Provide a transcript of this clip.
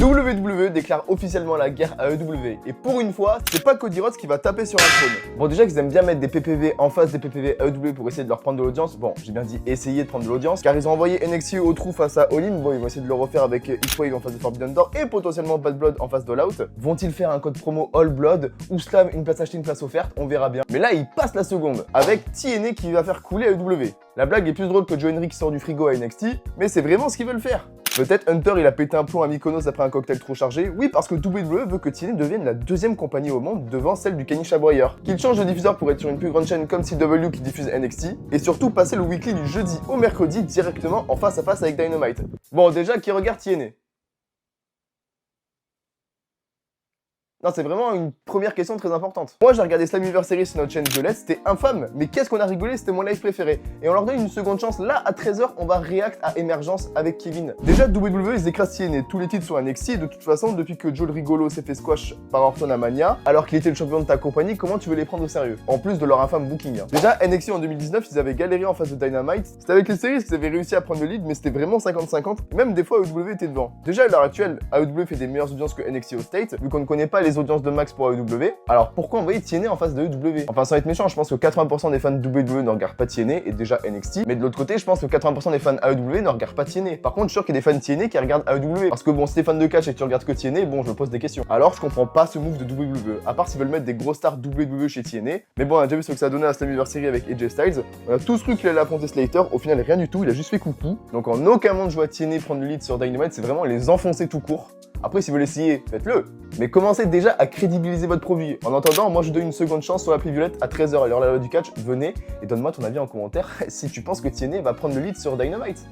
WWE déclare officiellement la guerre à AEW. Et pour une fois, c'est pas Cody Rhodes qui va taper sur un trône. Bon, déjà qu'ils aiment bien mettre des PPV en face des PPV AEW pour essayer de leur prendre de l'audience. Bon, j'ai bien dit essayer de prendre de l'audience, car ils ont envoyé NXT au trou face à All In. Bon, ils vont essayer de le refaire avec Heatwave en face de Forbidden Door et potentiellement Bad Blood en face d'All Out. Vont-ils faire un code promo All Blood ou Slam, une place achetée, une place offerte? On verra bien. Mais là, ils passent la seconde avec TNA qui va faire couler AEW. La blague est plus drôle que Joe Henry qui sort du frigo à NXT, mais c'est vraiment ce qu'ils veulent faire. Peut-être Hunter il a pété un plomb à Mykonos après un cocktail trop chargé. Oui, parce que WWE veut que TNA devienne la deuxième compagnie au monde devant celle du Kenny Chaboyer. Qu'il change de diffuseur pour être sur une plus grande chaîne comme CW qui diffuse NXT. Et surtout passer le weekly du jeudi au mercredi directement en face à face avec Dynamite. Bon, déjà, qui regarde TNA? Non, c'est vraiment une première question très importante. Moi, j'ai regardé Slammiversary sur notre chaîne Violette, c'était infâme, mais qu'est-ce qu'on a rigolé, c'était mon live préféré. Et on leur donne une seconde chance, là, à 13h, on va react à Émergence avec Kevin. Déjà, WWE, ils écrasent TNA, tous les titres sont NXT, et de toute façon, depuis que Joe le Rigolo s'est fait squash par Orton à Mania, alors qu'il était le champion de ta compagnie, comment tu veux les prendre au sérieux? En plus de leur infâme booking. Hein. Déjà, NXT en 2019, ils avaient galéré en face de Dynamite, c'était avec les séries qu'ils avaient réussi à prendre le lead, mais c'était vraiment 50-50, et même des fois, AEW était devant. Déjà, à l'heure actuelle, AEW fait des meilleures audiences que NXT au State, vu qu'on ne connaît pas les audiences de max pour AEW, alors pourquoi envoyer TNA en face de AEW? Enfin, sans être méchant, je pense que 80% des fans de WWE ne regardent pas TNA et déjà NXT, mais de l'autre côté, je pense que 80% des fans AEW ne regardent pas TNA. Par contre, je suis sûr qu'il y a des fans TNA qui regardent AEW, parce que bon, si t'es fan de catch et que tu regardes que TNA, bon, je me pose des questions. Alors, je comprends pas ce move de WWE, à part s'ils veulent mettre des gros stars WWE chez TNA, mais bon, on a déjà vu ce que ça a donné à Slammiversary avec AJ Styles. On a tous cru qu'il allait affronter Slater, au final, rien du tout, il a juste fait coucou. Donc, en aucun moment, je vois TNA prendre le lead sur Dynamite, c'est vraiment les enfoncer tout court. Après, si vous voulez essayer, faites-le. Mais commencez déjà à crédibiliser votre produit. En attendant, moi je donne une seconde chance sur l'appli Violette à 13h à l'heure de la loi du catch. Venez et donne-moi ton avis en commentaire si tu penses que TNA va prendre le lead sur Dynamite.